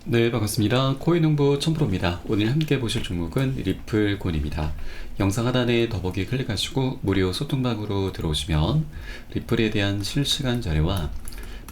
네, 반갑습니다. 코인홍보 첨프로입니다. 오늘 함께 보실 종목은 리플콘입니다. 영상 하단에 더보기 클릭하시고 무료 소통방으로 들어오시면 리플에 대한 실시간 자료와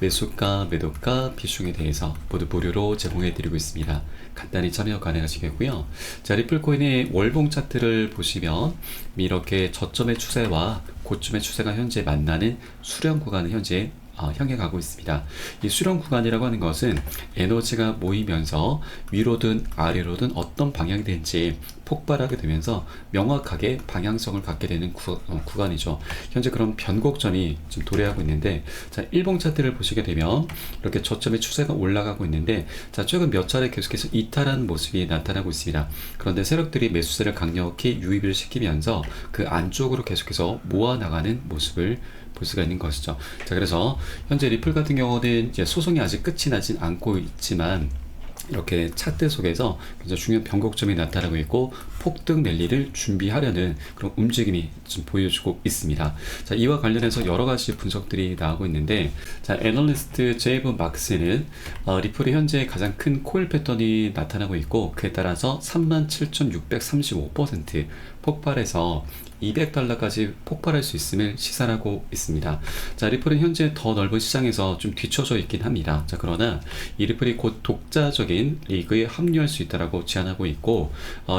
매수가, 매도가, 비중에 대해서 모두 무료로 제공해드리고 있습니다. 간단히 참여 가능하시겠고요. 자, 리플코인의 월봉 차트를 보시면 이렇게 저점의 추세와 고점의 추세가 현재 만나는 수렴 구간은 현재 향해 가고 있습니다. 이 수렴 구간이라고 하는 것은 에너지가 모이면서 위로든 아래로든 어떤 방향이 되는지 폭발하게 되면서 명확하게 방향성을 갖게 되는 구간이죠. 현재 그런 변곡점이 지금 도래하고 있는데, 자, 일봉 차트를 보시게 되면 이렇게 저점의 추세가 올라가고 있는데, 자, 최근 몇 차례 계속해서 이탈하는 모습이 나타나고 있습니다. 그런데 세력들이 매수세를 강력히 유입을 시키면서 그 안쪽으로 계속해서 모아나가는 모습을 볼 수가 있는 것이죠. 자, 그래서 현재 리플 같은 경우는 이제 소송이 아직 끝이 나진 않고 있지만 이렇게 차트 속에서 굉장히 중요한 변곡점이 나타나고 있고 폭등 랠리를 준비하려는 그런 움직임이 좀 보여주고 있습니다. 자, 이와 관련해서 여러 가지 분석들이 나오고 있는데, 자, 애널리스트 제이브 막스는 리플이 현재 가장 큰 코일 패턴이 나타나고 있고 그에 따라서 37,635% 폭발해서 200달러까지 폭발할 수 있음을 시사하고 있습니다. 자, 리플은 현재 더 넓은 시장에서 좀 뒤쳐져 있긴 합니다. 자, 그러나 이 리플이 곧 독자적인 리그에 합류할 수 있다라고 제안하고 있고,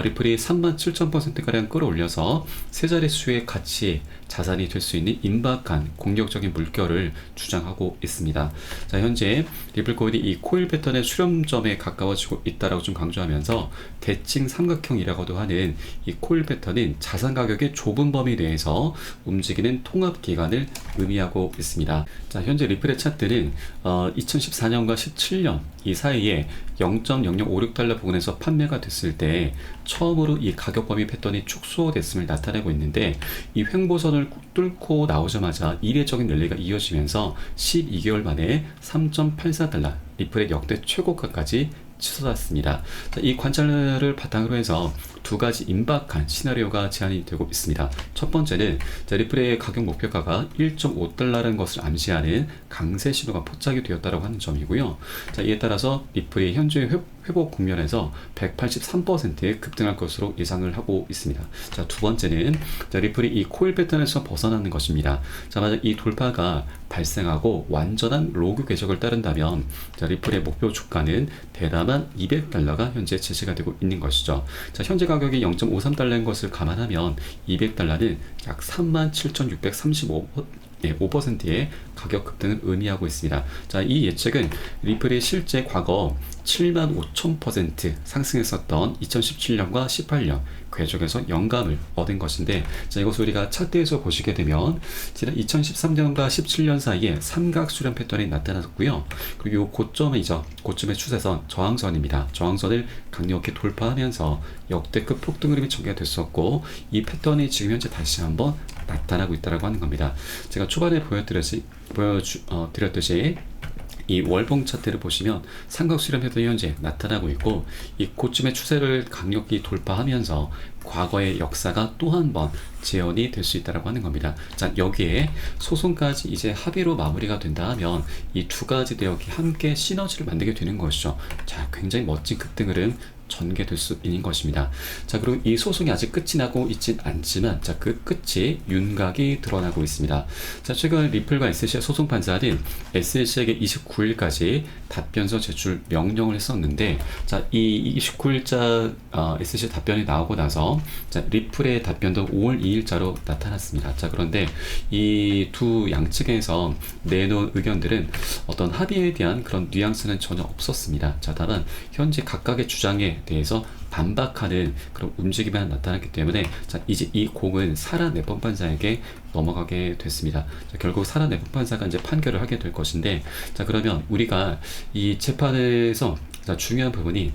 리플이 37,000%가량 끌어올려서 세 자릿수의 가치 자산이 될 수 있는 임박한 공격적인 물결을 주장하고 있습니다. 자, 현재 리플코인이 이 코일 패턴의 수렴점에 가까워지고 있다라고 좀 강조하면서 대칭 삼각형이라고도 하는 이 코일 패턴은 자산 가격의 좁은 범위 내에서 움직이는 통합 기간을 의미하고 있습니다. 자, 현재 리플의 차트는 2014년과 17년 이 사이에 0.0056달러 부근에서 판매가 됐을 때 처음으로 이 가격 범위 패턴이 축소됐음을 나타내고 있는데, 이 횡보선을 뚫고 나오자마자 이례적인 랠리가 이어지면서 12개월 만에 3.84달러 리플의 역대 최고가까지 치솟았습니다. 자, 이 관찰을 바탕으로 해서 두 가지 임박한 시나리오가 제안이 되고 있습니다. 첫 번째는 리플의 가격 목표가가 1.5달러라는 것을 암시하는 강세 신호가 포착이 되었다고 하는 점이고요. 자, 이에 따라서 리플이 현재 회복 국면에서 183% 급등할 것으로 예상을 하고 있습니다. 자, 두 번째는 리플이 이 코일 패턴에서 벗어나는 것입니다. 자, 만약 이 돌파가 발생하고 완전한 로그 궤적을 따른다면 리플의 목표 주가는 대담한 200달러가 현재 제시가 되고 있는 것이죠. 자, 현재 가격이 0.53달러인 것을 감안하면 200달러는 약 37,635%의 가격 급등을 의미하고 있습니다. 자, 이 예측은 리플이 실제 과거 75,000% 상승했었던 2017년과 18년 궤적에서 영감을 얻은 것인데, 자, 이것을 우리가 차트에서 보시게 되면 지난 2013년과 17년 사이에 삼각 수렴 패턴이 나타났고요. 그리고 이 고점이죠. 고점의 추세선, 저항선입니다. 저항선을 강력히 돌파하면서 역대급 폭등 흐름이 전개가 됐었고, 이 패턴이 지금 현재 다시 한번 나타나고 있다고 하는 겁니다. 제가 초반에 보여드렸듯이 이 월봉 차트를 보시면 삼각 수렴 패턴이 현재 나타나고 있고, 이 고점의 추세를 강력히 돌파하면서 과거의 역사가 또 한 번 재현이 될 수 있다고 하는 겁니다. 자, 여기에 소송까지 이제 합의로 마무리가 된다 하면 이 두 가지 대역이 함께 시너지를 만들게 되는 것이죠. 자, 굉장히 멋진 급등 흐름 전개될 수 있는 것입니다. 자, 그리고 이 소송이 아직 끝이 나고 있진 않지만, 자, 그 끝이 윤곽이 드러나고 있습니다. 자, 최근 리플과 SC의 소송 판사는 SC에게 29일까지 답변서 제출 명령을 했었는데, 자, 이 29일자 SC 답변이 나오고 나서 자, 리플의 답변도 5월 2일자로 나타났습니다. 자, 그런데 이 두 양측에서 내놓은 의견들은 어떤 합의에 대한 그런 뉘앙스는 전혀 없었습니다. 자, 다만 현재 각각의 주장에 대해서 반박하는 그런 움직임이 나타났기 때문에, 자, 이제 이 공은 사라 내법 판사에게 넘어가게 됐습니다. 자, 결국 사라 내법 판사가 이제 판결을 하게 될 것인데, 자, 그러면 우리가 이 재판에서 중요한 부분이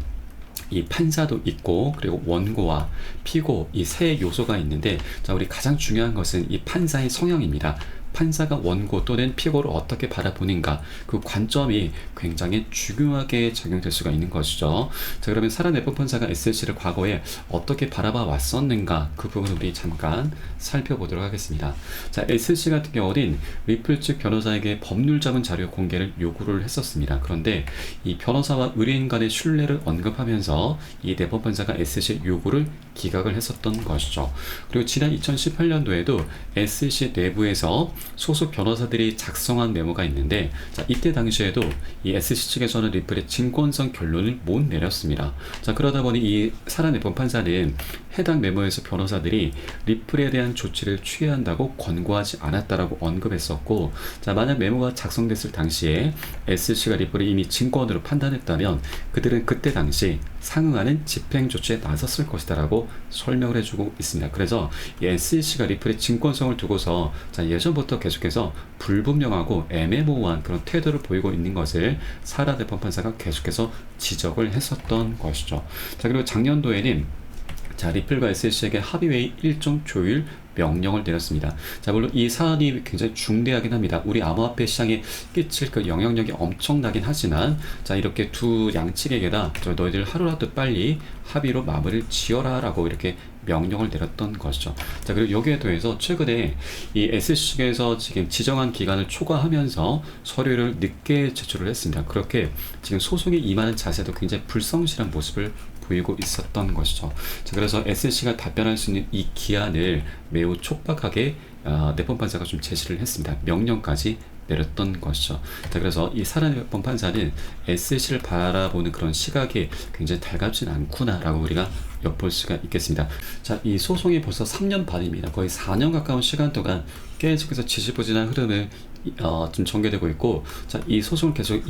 이 판사도 있고 그리고 원고와 피고 이 세 요소가 있는데, 자, 우리 가장 중요한 것은 이 판사의 성향입니다. 판사가 원고 또는 피고를 어떻게 바라보는가, 그 관점이 굉장히 중요하게 작용될 수가 있는 것이죠. 자, 그러면 사라 네폰 판사가 SLC를 과거에 어떻게 바라봐 왔었는가, 그 부분 우리 잠깐 살펴보도록 하겠습니다. 자, SLC 같은 경우는 리플 측 변호사에게 법률 자문 자료 공개를 요구를 했었습니다. 그런데 이 변호사와 의뢰인 간의 신뢰를 언급하면서 이 네폰 판사가 SLC 요구를 기각을 했었던 것이죠. 그리고 지난 2018년도에도 SLC 내부에서 소속 변호사들이 작성한 메모가 있는데, 자, 이때 당시에도 이 SLC 측에서는 리플의 증권성 결론을 못 내렸습니다. 자, 그러다 보니 이 사라 네폰 판사는 해당 메모에서 변호사들이 리플에 대한 조치를 취해야 한다고 권고하지 않았다라고 언급했었고, 자, 만약 메모가 작성됐을 당시에 SLC가 리플을 이미 증권으로 판단했다면 그들은 그때 당시 상응하는 집행 조치에 나섰을 것이다라고 설명을 해주고 있습니다. 그래서 이 SLC가 리플의 증권성을 두고서 자, 예전부터 계속해서 불분명하고 애매모호한 그런 태도를 보이고 있는 것을 사라 네폰 판사가 계속해서 지적을 했었던 것이죠. 자, 그리고 작년도에는 자, 리플과 SLC에게 합의회의 일종 조율 명령을 내렸습니다. 자, 물론 이 사안이 굉장히 중대하긴 합니다. 우리 암호화폐 시장에 끼칠 그 영향력이 엄청나긴 하지만, 자, 이렇게 두 양측에게다 너희들 하루라도 빨리 합의로 마무리를 지어라 라고 이렇게 명령을 내렸던 것이죠. 자, 그리고 여기에 더해서 최근에 이 SLC 측에서 지금 지정한 기간을 초과하면서 서류를 늦게 제출을 했습니다. 그렇게 지금 소송에 임하는 자세도 굉장히 불성실한 모습을 보이고 있었던 것이죠. 자, 그래서 SLC가 답변할 수 있는 이 기한을 매우 촉박하게 네폰 판사가 좀 제시를 했습니다. 명령까지 내렸던 것이죠. 자, 그래서 이 사라 네폰 판사는 SLC를 바라보는 그런 시각이 굉장히 달갑진 않구나라고 우리가 엿볼 수가 있겠습니다. 자, 이 소송이 벌써 3년 반입니다. 거의 4년 가까운 시간 동안 계속해서 지지부진한 흐름을 좀 전개되고 있고, 자, 이 소송을 계속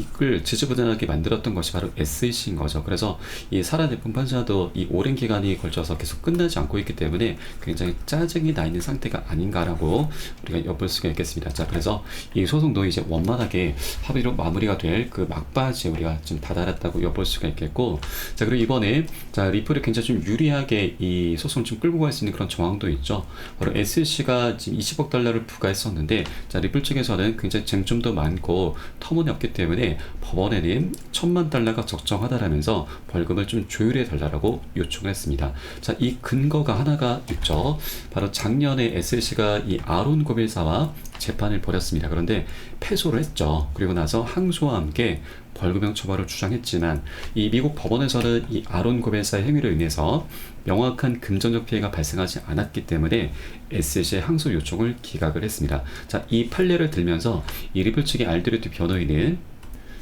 지지부진하게 만들었던 것이 바로 SLC인 거죠. 그래서 이 사라 네폰 판사도 이 오랜 기간이 걸쳐서 계속 끝나지 않고 있기 때문에 굉장히 짜증이 나 있는 상태가 아닌가라고 우리가 엿볼 수가 있겠습니다. 자, 그래서 이 소송도 이제 원만하게 합의로 마무리가 될 그 막바지에 우리가 좀 다다랐다고 엿볼 수가 있겠고, 자, 그리고 이번에 자, 리플이 굉장히 좀 유리하게 이 소송을 좀 끌고 갈 수 있는 그런 정황도 있죠. 바로 SLC가 지금 20억 달러를 부과했었는데, 자, 리플 측에서는 굉장히 쟁점도 많고 터무니없기 때문에 법원에는 1,000만 달러가 적정하다라면서 벌금을 좀 조율해 달라고 요청을 했습니다. 자, 이 근거가 하나가 있죠. 바로 작년에 SLC가 이 아론 고빌사와 재판을 벌였습니다. 그런데 패소를 했죠. 그리고 나서 항소와 함께 벌금형 처벌을 주장했지만 이 미국 법원에서는 이 아론 고벨사의 행위로 인해서 명확한 금전적 피해가 발생하지 않았기 때문에 SLC의 항소 요청을 기각을 했습니다. 자, 이 판례를 들면서 이 리플 측의 알드레트 변호인은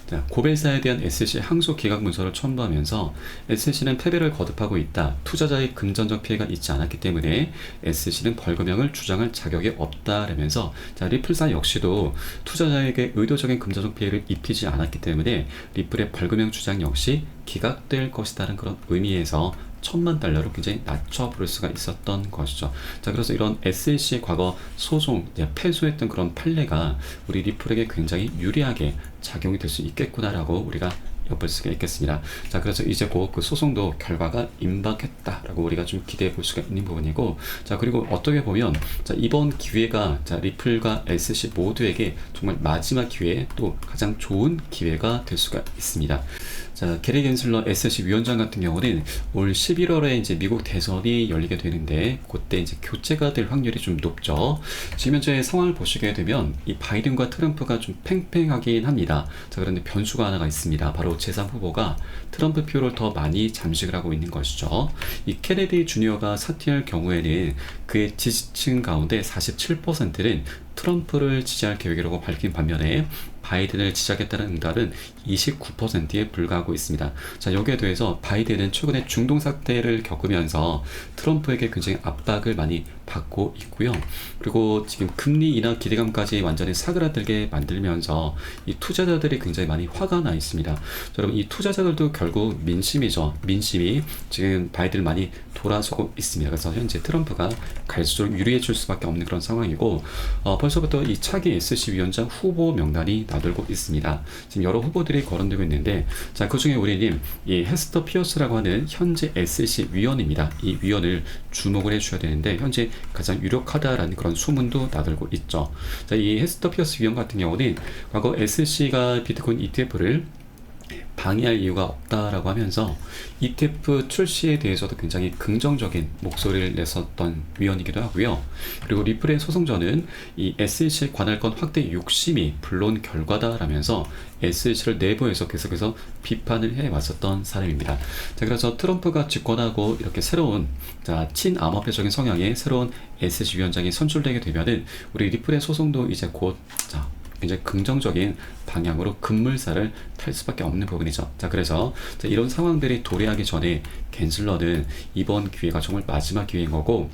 자, 고벨사에 대한 SLC 항소 기각 문서를 첨부하면서 SLC는 패배를 거듭하고 있다. 투자자의 금전적 피해가 있지 않았기 때문에 SLC는 벌금형을 주장할 자격이 없다라면서, 자, 리플사 역시도 투자자에게 의도적인 금전적 피해를 입히지 않았기 때문에 리플의 벌금형 주장 역시 기각될 것이라는 그런 의미에서 1,000만 달러로 굉장히 낮춰 부를 수가 있었던 것이죠. 자, 그래서 이런 SLC의 과거 소송, 패소했던 그런 판례가 우리 리플에게 굉장히 유리하게 작용이 될 수 있겠구나라고 우리가 엿볼 수가 있겠습니다. 자, 그래서 이제 곧 그 소송도 결과가 임박했다라고 우리가 좀 기대해 볼 수가 있는 부분이고, 자, 그리고 어떻게 보면 자, 이번 기회가 자, 리플과 SLC 모두에게 정말 마지막 기회, 또 가장 좋은 기회가 될 수가 있습니다. 자, 게리 겐슬러 SLC 위원장 같은 경우는 올 11월에 이제 미국 대선이 열리게 되는데 그때 이제 교체가 될 확률이 좀 높죠. 지금 현재 상황을 보시게 되면 이 바이든과 트럼프가 좀 팽팽하긴 합니다. 자, 그런데 변수가 하나가 있습니다. 바로 제3 후보가 트럼프 표를 더 많이 잠식을 하고 있는 것이죠. 이 케네디 주니어가 사퇴할 경우에는 그의 지지층 가운데 47%는 트럼프를 지지할 계획이라고 밝힌 반면에 바이든을 지지하겠다는 응답은 29%에 불과하고 있습니다. 자, 여기에 더해서 바이든은 최근에 중동 사태를 겪으면서 트럼프에게 굉장히 압박을 많이 받고 있고요. 그리고 지금 금리 인하 기대감까지 완전히 사그라들게 만들면서 이 투자자들이 굉장히 많이 화가 나 있습니다. 자, 여러분, 이 투자자들도 결국 민심이죠. 민심이 지금 바이든을 많이 돌아서고 있습니다. 그래서 현재 트럼프가 갈수록 유리해질 수밖에 없는 그런 상황이고, 벌써부터 이 차기 SLC 위원장 후보 명단이 나돌고 있습니다. 지금 여러 후보들이 거론되고 있는데, 자, 그 중에 우리는 이 헤스터 피어스라고 하는 현재 SEC 위원입니다. 이 위원을 주목을 해주셔야 되는데, 현재 가장 유력하다라는 그런 소문도 나돌고 있죠. 자, 이 헤스터 피어스 위원 같은 경우는 과거 SEC가 비트코인 ETF를 방해할 이유가 없다라고 하면서 ETF 출시에 대해서도 굉장히 긍정적인 목소리를 냈었던 위원이기도 하고요. 그리고 리플의 소송전은 이 SEC 관할권 확대 욕심이 불러온 결과다라면서 SEC를 내부에서 계속해서 비판을 해왔었던 사람입니다. 자, 그래서 트럼프가 집권하고 이렇게 새로운 친암호화폐적인 성향의 새로운 SEC 위원장이 선출되게 되면은 우리 리플의 소송도 이제 곧 굉장히 긍정적인 방향으로 급물살을 탈 수밖에 없는 부분이죠. 자, 그래서 이런 상황들이 도래하기 전에 갠슬러는 이번 기회가 정말 마지막 기회인 거고,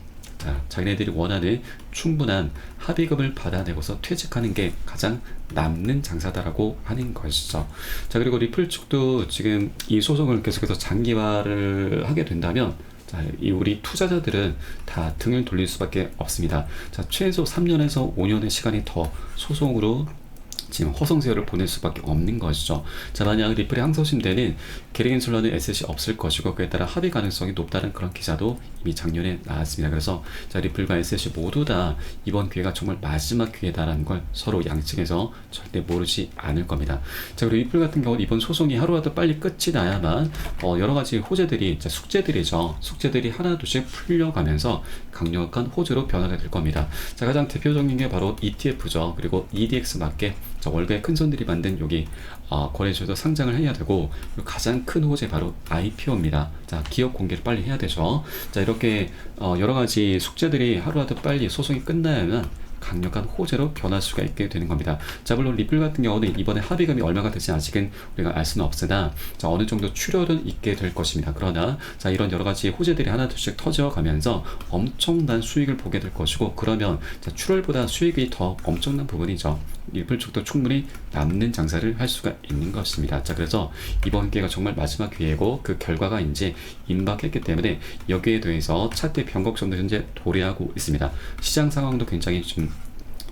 자기네들이 원하는 충분한 합의금을 받아내고서 퇴직하는 게 가장 남는 장사다라고 하는 것이죠. 자, 그리고 리플 측도 지금 이 소송을 계속해서 장기화를 하게 된다면 이 우리 투자자들은 다 등을 돌릴 수밖에 없습니다. 자, 최소 3년에서 5년의 시간이 더 소송으로 지금 허송세월을 보낼 수밖에 없는 것이죠. 자, 만약 리플의 항소심되는 게리 갠슬러는 SEC 없을 것이고, 그에 따라 합의 가능성이 높다는 그런 기사도 이미 작년에 나왔습니다. 그래서 리플과 SEC 모두 다 이번 기회가 정말 마지막 기회다라는 걸 서로 양측에서 절대 모르지 않을 겁니다. 자, 그리고 리플 같은 경우는 이번 소송이 하루라도 빨리 끝이 나야만 여러 가지 호재들이 숙제들이죠. 숙제들이 하나둘씩 풀려가면서 강력한 호재로 변하게 될 겁니다. 자, 가장 대표적인 게 바로 ETF죠. 그리고 EDX 마켓, 월가의 큰 손들이 만든 여기 거래소에서 상장을 해야 되고, 가장 큰 호재 바로 IPO입니다. 자, 기업 공개를 빨리 해야 되죠. 자, 이렇게 여러 가지 숙제들이 하루라도 빨리 소송이 끝나야만 강력한 호재로 변할 수가 있게 되는 겁니다. 자, 물론 리플 같은 경우는 이번에 합의금이 얼마가 될지 아직은 우리가 알 수는 없으나, 어느 정도 출혈은 있게 될 것입니다. 그러나 이런 여러 가지 호재들이 하나둘씩 터져가면서 엄청난 수익을 보게 될 것이고, 그러면 출혈보다 수익이 더 엄청난 부분이죠. 리플 쪽도 충분히 남는 장사를 할 수가 있는 것입니다. 자, 그래서 이번 기회가 정말 마지막 기회고, 그 결과가 이제 임박했기 때문에 여기에 대해서 차트 변곡점도 현재 도래하고 있습니다. 시장 상황도 굉장히 좀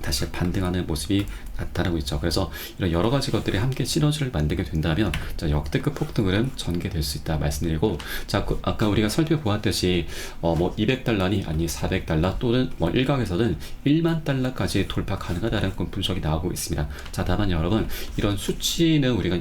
다시 반등하는 모습이 나타나고 있죠. 그래서 이런 여러 가지 것들이 함께 시너지를 만들게 된다면 역대급 폭등 흐름 전개될 수 있다 말씀드리고, 자, 아까 우리가 살펴보았듯이 200달러니 아니 400달러 또는 일각에서는 1만 달러까지 돌파 가능하다는 분석이 나오고 있습니다. 자, 다만 여러분, 이런 수치는 우리가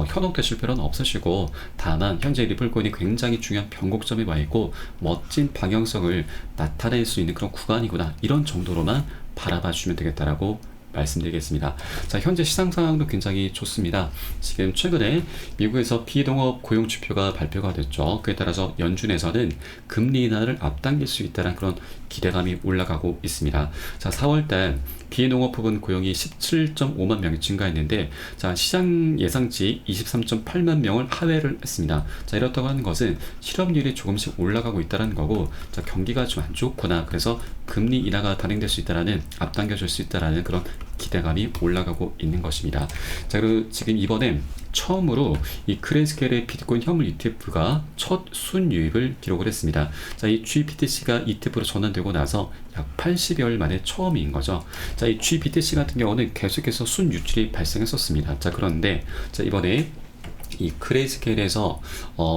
현혹되실 필요는 없으시고, 다만 현재 리플코인이 굉장히 중요한 변곡점에 와 있고 멋진 방향성을 나타낼 수 있는 그런 구간이구나, 이런 정도로만 바라봐 주시면 되겠다라고 말씀드리겠습니다. 자, 현재 시장 상황도 굉장히 좋습니다. 지금 최근에 미국에서 비동업 고용 지표가 발표가 됐죠. 그에 따라서 연준에서는 금리 인하를 앞당길 수 있다는 그런 기대감이 올라가고 있습니다. 자, 4월달 비농업 부분 고용이 17.5만 명이 증가했는데, 자, 시장 예상치 23.8만 명을 하회를 했습니다. 자, 이렇다고 하는 것은 실업률이 조금씩 올라가고 있다는 거고, 자, 경기가 좀 안 좋구나, 그래서 금리 인하가 단행될 수 있다라는, 앞당겨질 수 있다라는 그런 기대감이 올라가고 있는 것입니다. 자, 그리고 지금 이번에 처음으로 이 그레이스케일의 비트코인 현물 ETF가 첫 순유입을 기록을 했습니다. 자, 이 GBTC가 ETF로 전환되고 나서 약 80여일 만에 처음인 거죠. 자, 이 GBTC 같은 경우는 계속해서 순유출이 발생했었습니다. 자, 그런데 이번에 이 그레이스케일에서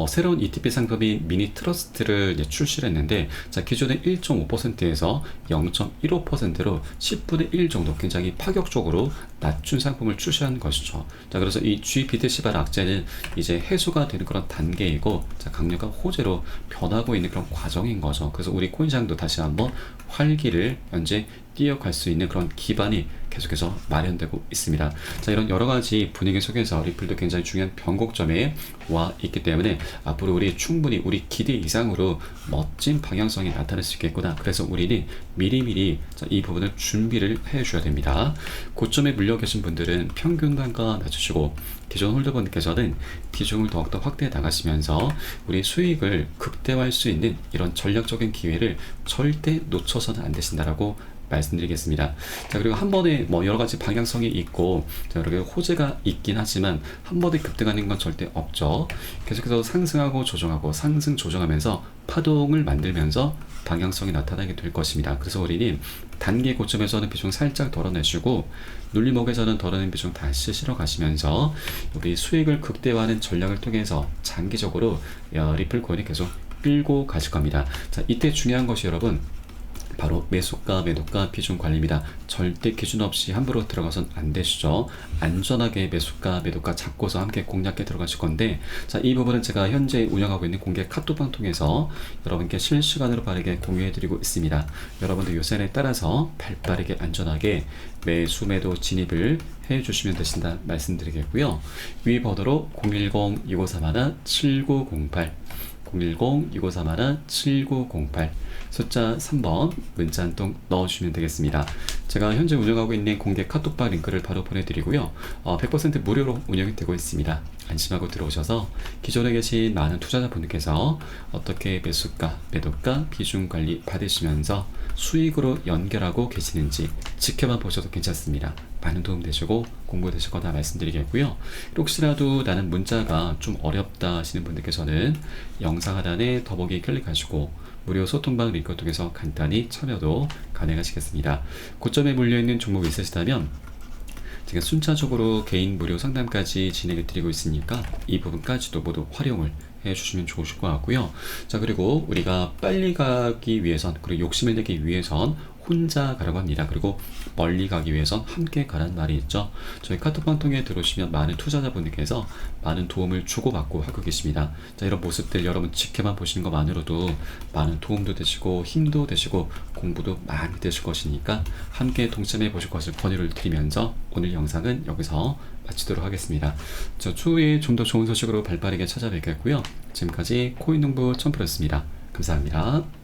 새로운 ETP 상품인 미니 트러스트를 출시를 했는데, 자, 기존의 1.5%에서 0.15%로 10분의 1 정도 굉장히 파격적으로 낮춘 상품을 출시한 것이죠. 자, 그래서 이 GBTC-발 악재는 이제 해소가 되는 그런 단계이고, 자, 강력한 호재로 변하고 있는 그런 과정인 거죠. 그래서 우리 코인시장도 다시 한번 활기를 현재 뛰어갈 수 있는 그런 기반이 계속해서 마련되고 있습니다. 자, 이런 여러 가지 분위기 속에서 리플도 굉장히 중요한 변곡점에 와 있기 때문에 앞으로 우리 충분히 우리 기대 이상으로 멋진 방향성이 나타날 수 있겠구나. 그래서 우리는 미리미리 이 부분을 준비를 해 주셔야 됩니다. 고점에 물려 계신 분들은 평균 단가 낮추시고, 기존 홀더분께서는 비중을 더욱더 확대해 나가시면서 우리 수익을 극대화할 수 있는 이런 전략적인 기회를 절대 놓쳐서는 안 되신다라고 말씀드리겠습니다. 자, 그리고 한 번에 뭐 여러 가지 방향성이 있고, 자, 여러 가지 호재가 있긴 하지만 한 번에 급등하는 건 절대 없죠. 계속해서 상승하고 조정하고 상승 조정하면서 파동을 만들면서 방향성이 나타나게 될 것입니다. 그래서 우리는 단기 고점에서는 비중 살짝 덜어내시고 눌림목에서는 덜어낸 비중 다시 실어 가시면서 우리 수익을 극대화하는 전략을 통해서 장기적으로 리플 코인이 계속 끌고 가실 겁니다. 자, 이때 중요한 것이 여러분 바로 매수가, 매도가, 비중 관리입니다. 절대 기준 없이 함부로 들어가선 안 되시죠. 안전하게 매수가, 매도가 잡고서 함께 공략해 들어가실 건데, 자, 이 부분은 제가 현재 운영하고 있는 공개 카톡방 통해서 여러분께 실시간으로 빠르게 공유해 드리고 있습니다. 여러분들 요새에 따라서 발빠르게 안전하게 매수, 매도 진입을 해 주시면 되신다 말씀드리겠고요. 위 번호로 010-2531-7908 010-2531-7908 숫자 3번 문자 한 통 넣어주시면 되겠습니다. 제가 현재 운영하고 있는 공개 카톡방 링크를 바로 보내드리고요. 100% 무료로 운영이 되고 있습니다. 안심하고 들어오셔서 기존에 계신 많은 투자자분들께서 어떻게 매수가, 매도가, 비중 관리 받으시면서 수익으로 연결하고 계시는지 지켜만 보셔도 괜찮습니다. 많은 도움 되시고 공부 되실 거다 말씀드리겠고요. 혹시라도 나는 문자가 좀 어렵다 하시는 분들께서는 영상 하단에 더보기 클릭하시고 무료 소통방 링크 통해서 간단히 참여도 가능하시겠습니다. 고점에 물려있는 종목이 있으시다면 제가 순차적으로 개인 무료 상담까지 진행해 드리고 있으니까 이 부분까지도 모두 활용을 해주시면 좋으실 것 같고요. 자, 그리고 우리가 빨리 가기 위해선, 그리고 욕심을 내기 위해선 혼자 가라고 합니다. 그리고 멀리 가기 위해선 함께 가라는 말이 있죠. 저희 카톡방 통해 들어오시면 많은 투자자분들께서 많은 도움을 주고받고 하고 계십니다. 자, 이런 모습들 여러분 지켜만 보시는 것만으로도 많은 도움도 되시고 힘도 되시고 공부도 많이 되실 것이니까 함께 동참해 보실 것을 권유를 드리면서 오늘 영상은 여기서 마치도록 하겠습니다. 저 추후에 좀 더 좋은 소식으로 발빠르게 찾아뵙겠고요. 지금까지 코인농부 첨프였습니다. 감사합니다.